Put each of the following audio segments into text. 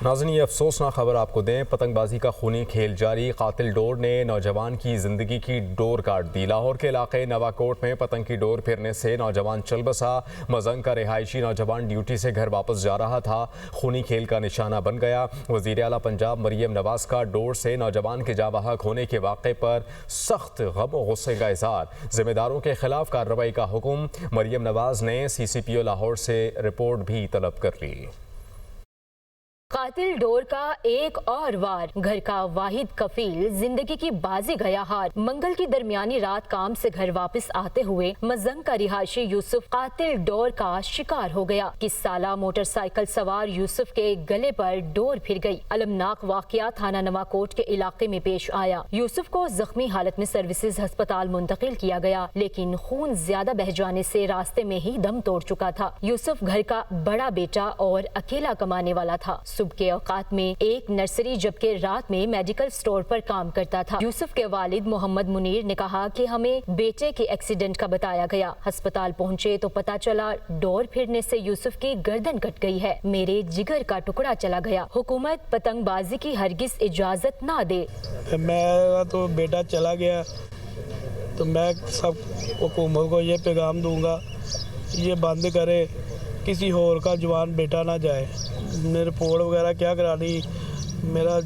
ناظرین یہ افسوسناک خبر آپ کو دیں، پتنگ بازی کا خونی کھیل جاری، قاتل ڈور نے نوجوان کی زندگی کی ڈور کاٹ دی۔ لاہور کے علاقے نواکوٹ میں پتنگ کی ڈور پھرنے سے نوجوان چل بسا۔ مزنگ کا رہائشی نوجوان ڈیوٹی سے گھر واپس جا رہا تھا، خونی کھیل کا نشانہ بن گیا۔ وزیر اعلیٰ پنجاب مریم نواز کا ڈور سے نوجوان کے جاں بحق ہونے کے واقعے پر سخت غم و غصے کا اظہار، ذمہ داروں کے خلاف کارروائی کا حکم۔ مریم نواز نے CCPO لاہور سے رپورٹ بھی طلب کر لی۔ قاتل ڈور کا ایک اور وار، گھر کا واحد کفیل زندگی کی بازی گیا ہار۔ منگل کی درمیانی رات کام سے گھر واپس آتے ہوئے مزنگ کا رہائشی یوسف قاتل ڈور کا شکار ہو گیا۔ 21 سالہ موٹر سائیکل سوار یوسف کے گلے پر ڈور پھر گئی۔ المناک واقعہ تھانہ نواکوٹ کے علاقے میں پیش آیا۔ یوسف کو زخمی حالت میں سروسز ہسپتال منتقل کیا گیا، لیکن خون زیادہ بہہ جانے سے راستے میں ہی دم توڑ چکا تھا۔ یوسف گھر کا بڑا بیٹا اور اکیلا کمانے والا تھا۔ صبح کے اوقات میں ایک نرسری جبکہ رات میں میڈیکل سٹور پر کام کرتا تھا۔ یوسف کے والد محمد منیر نے کہا کہ ہمیں بیٹے کے ایکسیڈنٹ کا بتایا گیا۔ ہسپتال پہنچے تو پتا چلا ڈور پھرنے سے یوسف کی گردن کٹ گئی ہے۔ میرے جگر کا ٹکڑا چلا گیا۔ حکومت پتنگ بازی کی ہرگز اجازت نہ دے۔ میرا تو بیٹا چلا گیا تو میں سب حکومت کو یہ پیغام دوں گا یہ بند کرے، کسی اور کا جوان بیٹا نہ جائے۔ میں رپورٹ وغیرہ کیا کرانی، میرا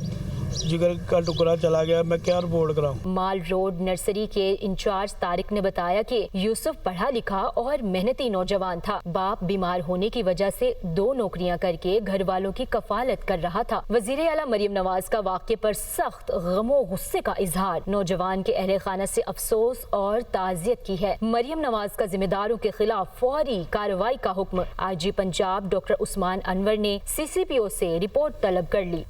جگر کا ٹکڑا چلا گیا، میں کیا رپورٹ کراؤں۔ مال روڈ نرسری کے انچارج طارق نے بتایا کہ یوسف پڑھا لکھا اور محنتی نوجوان تھا۔ باپ بیمار ہونے کی وجہ سے 2 نوکریاں کر کے گھر والوں کی کفالت کر رہا تھا۔ وزیر اعلیٰ مریم نواز کا واقعے پر سخت غم و غصے کا اظہار، نوجوان کے اہل خانہ سے افسوس اور تعزیت کی ہے۔ مریم نواز کا ذمہ داروں کے خلاف فوری کارروائی کا حکم۔ IG پنجاب ڈاکٹر عثمان انور نے CCPO سے رپورٹ طلب کر لی۔